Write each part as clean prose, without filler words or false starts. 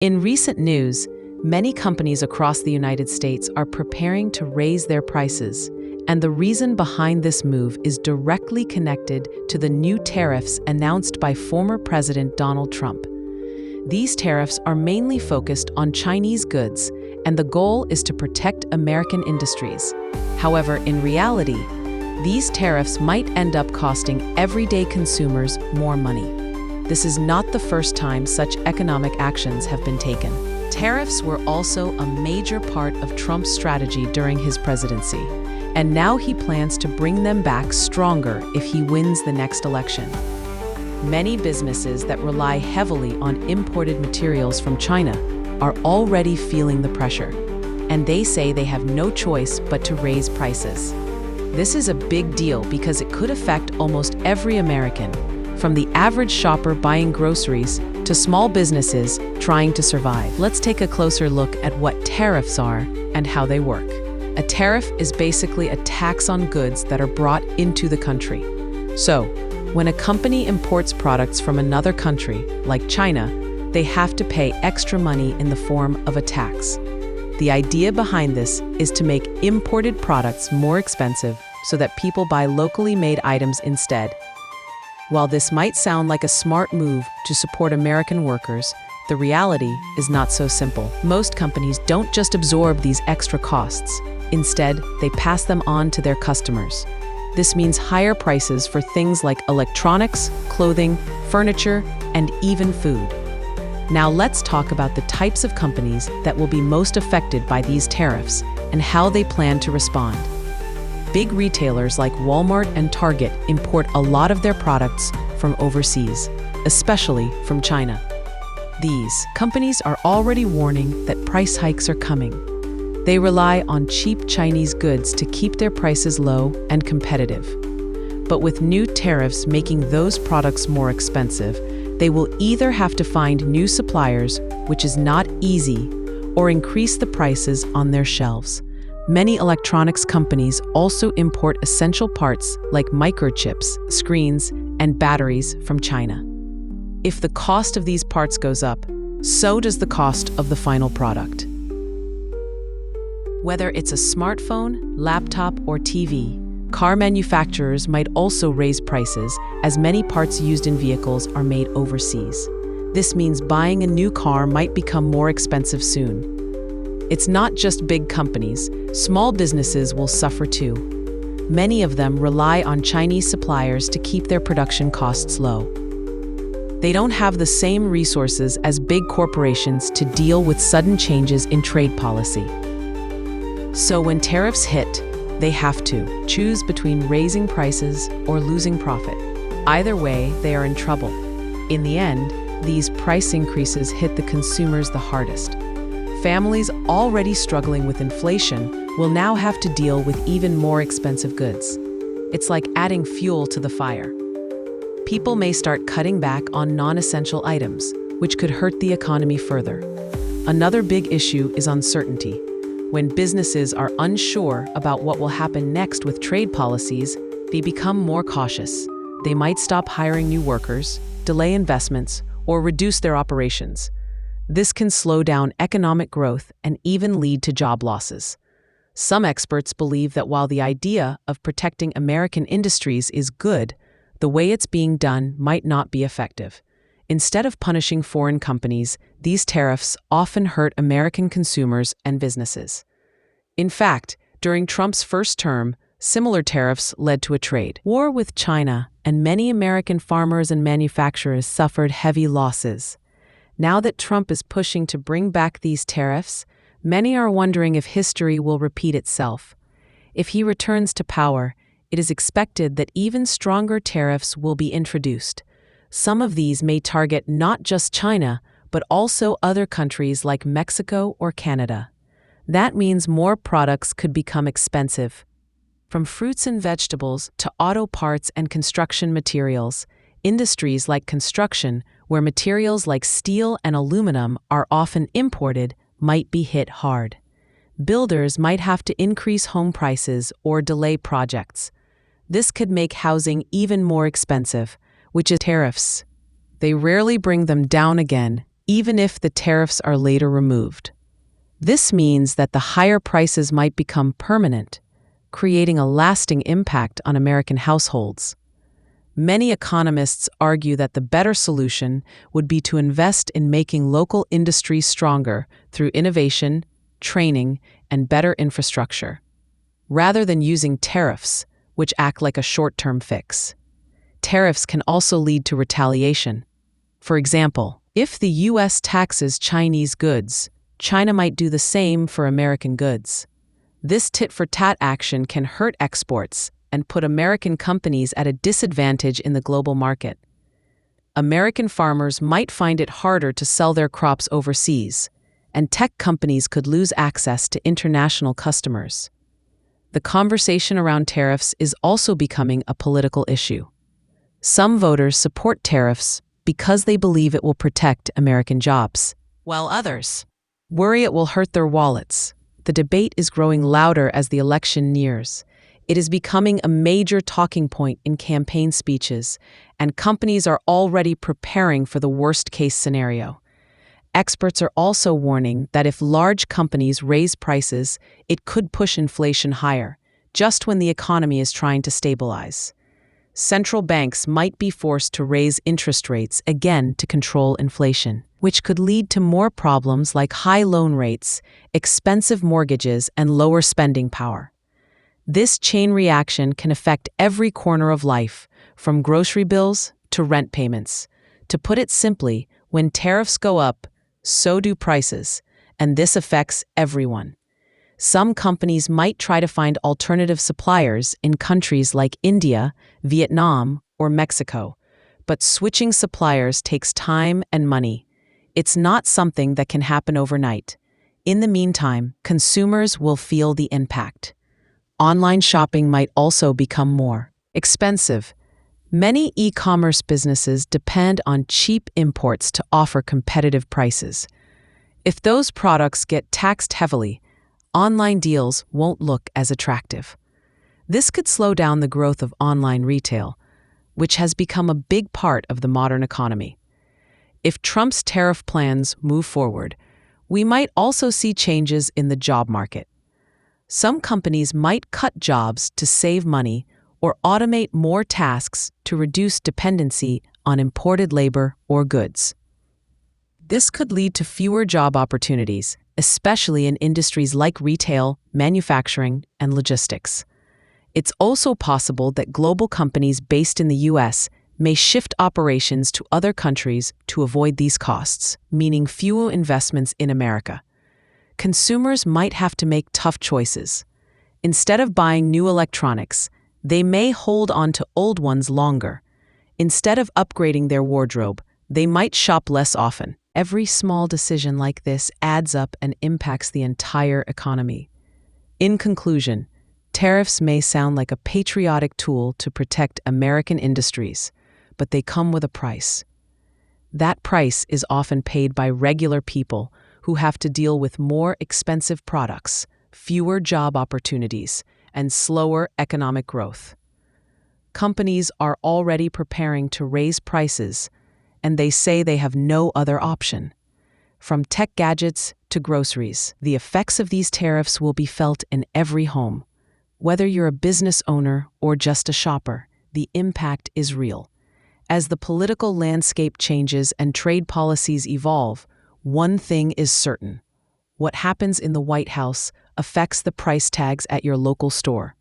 In recent news, many companies across the United States are preparing to raise their prices, and the reason behind this move is directly connected to the new tariffs announced by former President Donald Trump. These tariffs are mainly focused on Chinese goods, and the goal is to protect American industries. However, in reality, these tariffs might end up costing everyday consumers more money. This is not the first time such economic actions have been taken. Tariffs were also a major part of Trump's strategy during his presidency, and now he plans to bring them back stronger if he wins the next election. Many businesses that rely heavily on imported materials from China are already feeling the pressure, and they say they have no choice but to raise prices. This is a big deal because it could affect almost every American, from the average shopper buying groceries to small businesses trying to survive. Let's take a closer look at what tariffs are and how they work. A tariff is basically a tax on goods that are brought into the country. So, when a company imports products from another country, like China, they have to pay extra money in the form of a tax. The idea behind this is to make imported products more expensive so that people buy locally made items instead. While this might sound like a smart move to support American workers, the reality is not so simple. Most companies don't just absorb these extra costs. Instead, they pass them on to their customers. This means higher prices for things like electronics, clothing, furniture, and even food. Now let's talk about the types of companies that will be most affected by these tariffs and how they plan to respond. Big retailers like Walmart and Target import a lot of their products from overseas, especially from China. These companies are already warning that price hikes are coming. They rely on cheap Chinese goods to keep their prices low and competitive. But with new tariffs making those products more expensive, they will either have to find new suppliers, which is not easy, or increase the prices on their shelves. Many electronics companies also import essential parts like microchips, screens, and batteries from China. If the cost of these parts goes up, so does the cost of the final product. Whether it's a smartphone, laptop, or TV, car manufacturers might also raise prices as many parts used in vehicles are made overseas. This means buying a new car might become more expensive soon. It's not just big companies, small businesses will suffer too. Many of them rely on Chinese suppliers to keep their production costs low. They don't have the same resources as big corporations to deal with sudden changes in trade policy. So when tariffs hit, they have to choose between raising prices or losing profit. Either way, they are in trouble. In the end, these price increases hit the consumers the hardest. Families already struggling with inflation will now have to deal with even more expensive goods. It's like adding fuel to the fire. People may start cutting back on non-essential items, which could hurt the economy further. Another big issue is uncertainty. When businesses are unsure about what will happen next with trade policies, they become more cautious. They might stop hiring new workers, delay investments, or reduce their operations. This can slow down economic growth and even lead to job losses. Some experts believe that while the idea of protecting American industries is good, the way it's being done might not be effective. Instead of punishing foreign companies, these tariffs often hurt American consumers and businesses. In fact, during Trump's first term, similar tariffs led to a trade war with China, and many American farmers and manufacturers suffered heavy losses. Now that Trump is pushing to bring back these tariffs, many are wondering if history will repeat itself. If he returns to power, it is expected that even stronger tariffs will be introduced. Some of these may target not just China, but also other countries like Mexico or Canada. That means more products could become expensive. From fruits and vegetables to auto parts and construction materials, industries like construction, where materials like steel and aluminum are often imported, might be hit hard. Builders might have to increase home prices or delay projects. This could make housing even more expensive, which is tariffs. They rarely bring them down again, even if the tariffs are later removed. This means that the higher prices might become permanent, creating a lasting impact on American households. Many economists argue that the better solution would be to invest in making local industries stronger through innovation, training, and better infrastructure, rather than using tariffs, which act like a short-term fix. Tariffs can also lead to retaliation. For example, if the U.S. taxes Chinese goods, China might do the same for American goods. This tit-for-tat action can hurt exports and put American companies at a disadvantage in the global market. American farmers might find it harder to sell their crops overseas, and tech companies could lose access to international customers. The conversation around tariffs is also becoming a political issue. Some voters support tariffs because they believe it will protect American jobs, while others worry it will hurt their wallets. The debate is growing louder as the election nears. It is becoming a major talking point in campaign speeches, and companies are already preparing for the worst-case scenario. Experts are also warning that if large companies raise prices, it could push inflation higher, just when the economy is trying to stabilize. Central banks might be forced to raise interest rates again to control inflation, which could lead to more problems like high loan rates, expensive mortgages, and lower spending power. This chain reaction can affect every corner of life, from grocery bills to rent payments. To put it simply, when tariffs go up, so do prices, and this affects everyone. Some companies might try to find alternative suppliers in countries like India, Vietnam, or Mexico, but switching suppliers takes time and money. It's not something that can happen overnight. In the meantime, consumers will feel the impact. Online shopping might also become more expensive. Many e-commerce businesses depend on cheap imports to offer competitive prices. If those products get taxed heavily, online deals won't look as attractive. This could slow down the growth of online retail, which has become a big part of the modern economy. If Trump's tariff plans move forward, we might also see changes in the job market. Some companies might cut jobs to save money or automate more tasks to reduce dependency on imported labor or goods. This could lead to fewer job opportunities, especially in industries like retail, manufacturing, and logistics. It's also possible that global companies based in the U.S. may shift operations to other countries to avoid these costs, meaning fewer investments in America. Consumers might have to make tough choices. Instead of buying new electronics, they may hold on to old ones longer. Instead of upgrading their wardrobe, they might shop less often. Every small decision like this adds up and impacts the entire economy. In conclusion, tariffs may sound like a patriotic tool to protect American industries, but they come with a price. That price is often paid by regular people who have to deal with more expensive products, fewer job opportunities, and slower economic growth. Companies are already preparing to raise prices, and they say they have no other option. From tech gadgets to groceries, the effects of these tariffs will be felt in every home. Whether you're a business owner or just a shopper, the impact is real. As the political landscape changes and trade policies evolve, one thing is certain. What happens in the White House affects the price tags at your local store.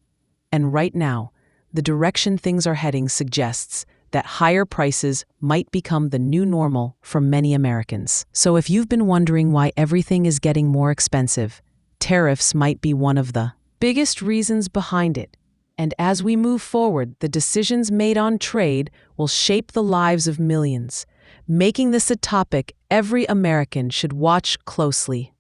And right now, the direction things are heading suggests that higher prices might become the new normal for many Americans. So if you've been wondering why everything is getting more expensive, tariffs might be one of the biggest reasons behind it. And as we move forward, the decisions made on trade will shape the lives of millions, making this a topic every American should watch closely.